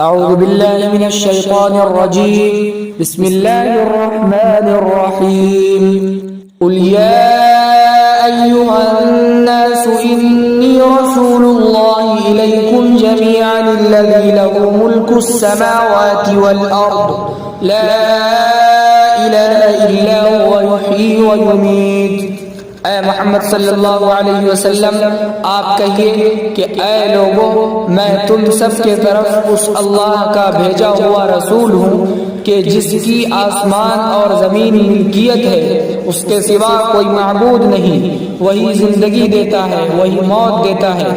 أعوذ بالله من الشيطان الرجيم. بسم الله الرحمن الرحيم. قل يا أيها الناس إني رسول الله إليكم جميعا الذي له ملك السماوات والأرض لا إله إلا هو يحيي ويميت. اے محمد صلی اللہ علیہ وسلم آپ کہیے کہ اے لوگوں، میں تم سب کے طرف اس اللہ کا بھیجا ہوا رسول ہوں کہ جس کی آسمان اور زمین ملکیت ہے، اس کے سوا کوئی معبود نہیں، وہی زندگی دیتا ہے، وہی موت دیتا ہے.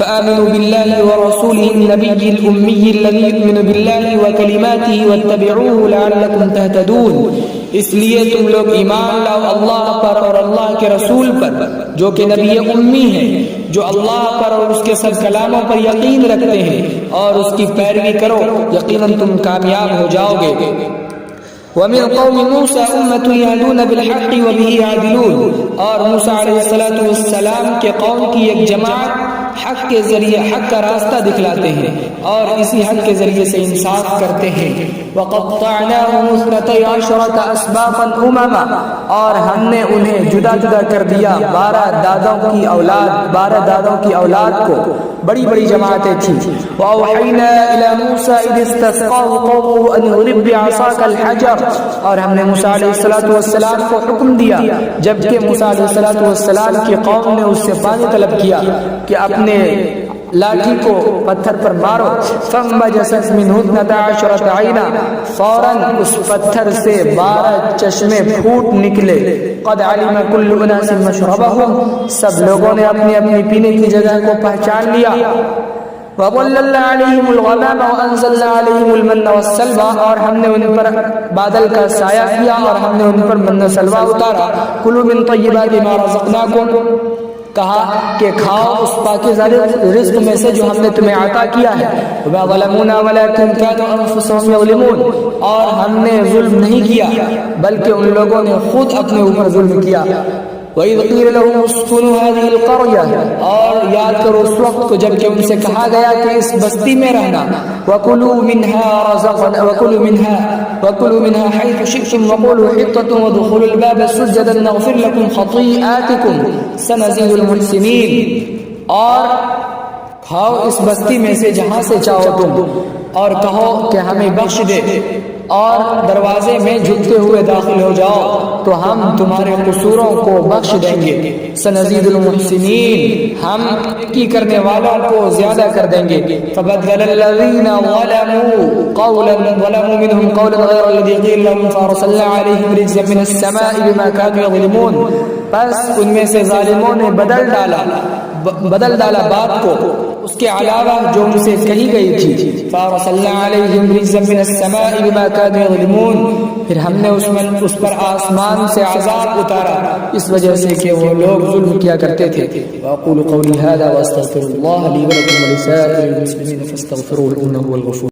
فآمنوا بالله ورسوله النبي الأمي الذي يؤمن بالله وكلماته واتبعوه لعلكم تهتدون. اس لیے تم لوگ ایمان لاؤ اللہ پر اور اللہ کے رسول پر جو کہ نبی امی ہے، جو اللہ پر اور اس کے سب کلاموں پر یقین رکھتے ہیں، اور اس کی پیروی کرو، یقیناً تم کامیاب ہو جاؤ گے. وَمِن قَوْمِ مُوسَىٰ أُمَّةٌ يَهْدُونَ بِالْحَقِّ وَبِهِ يَعْدِلُونَ. اور موسیٰ علیہ السلام کے قوم کی ایک جماعت حق کے ذریعے حق کا راستہ دکھلاتے ہیں اور اسی حق کے ذریعے سے انصاف کرتے ہیں. وَقَطَّعْنَاهُمُ اثْنَتَيْ عَشْرَةَ أَسْبَاطًا أُمَمًا. اور ہم نے انہیں جدا جدا کر دیا 12 دادوں کی اولاد کو، بڑی بڑی جماعتیں تھیں. وَأَوْحَيْنَا إِلَى مُوسَىٰ إِذِ اسْتَسْقَاهُ قَوْمُهُ أَنِ اضْرِب بِّعَصَاكَ الْحَجَرَ. اور ہم نے موسیٰ علیہ السلام کو حکم دیا جبکہ موسیٰ علیہ السلام کی قوم نے اس سے پانی طلب کیا کہ اپنے لاٹھی کو پتھر پر مارو. فانبجست منه 12 عینا. فوراً اس پتھر سے 12 چشمے پھوٹ نکلے. قد علم كل اناس مشربهم. سب لوگوں نے اپنی اپنی پینے کی جگہ کو پہچان لیا. وَظَلَّلْنَا عَلَيْهِمُ الْغَمَامَ وَأَنزَلْنَا عَلَيْهِمُ الْمَنَّ وَالسَّلْوَىٰ. اور ہم نے ان پر بادل کا سایہ کیا اور ہم نے ان پر من و سلوہ اتارا. كُلُوا مِن طَيِّبَاتِ مَا رَزَقْنَاكُمْ. کہا کہ کھاؤ اس پاکیزہ رزق میں سے جو ہم نے تمہیں عطا کیا ہے. وَمَا ظَلَمُونَا وَلَٰكِن كَانُوا أَنفُسَهُمْ يَظْلِمُونَ. اور ہم نے ظلم نہیں کیا بلکہ ان لوگوں نے خود اپنے اوپر ظلم کیا. وَإِذْ قِيلَ لَهُمُ اسْكُنُوا هَٰذِهِ الْقَرْيَةَ. اور یاد کرو اس وقت کو جب کہ ان سے کہا گیا کہ اس بستی میں رہنا. وَكُلُوا مِنْهَا حَيْثُ شِئْتُمْ وَقُولُوا حِطَّةٌ وَادْخُلُوا الْبَابَ سُجَّدًا نَغْفِرْ لَكُمْ خَطِيئَاتِكُمْ سَنَزِيدُ الْمُحْسِنِينَ. اور کھاؤ اس بستی میں سے جہاں سے چاہو تم، اور کہو کہ ہمیں بخش دے، اور دروازے میں جھکتے ہوئے داخل ہو جاؤ تو ہم تمہارے قصوروں کو بخش دیں گے. سنزید المحسنین. ہم کی کرنے والوں کو زیادہ کر دیں گے. فبدل الذین ظلموا منهم قولا غیر الذی قیل لهم فارسلنا علیہم رجزا من السماء بما كانوا یظلمون. پس ان میں سے ظالموں نے بدل ڈالا بات کو اس کے علاوہ جو ان سے کہی گئی تھی. فارسلنا علیہم رجزا من السماء بما كانوا يظلمون. پھر ہم نے اس پر آسمان سے عذاب اتارا اس وجہ سے کہ وہ لوگ ظلم کیا کرتے تھے. واقول قولی هذا واستغفر الله لي ولكم ولسائر المسلمين فاستغفروه انه هو الغفور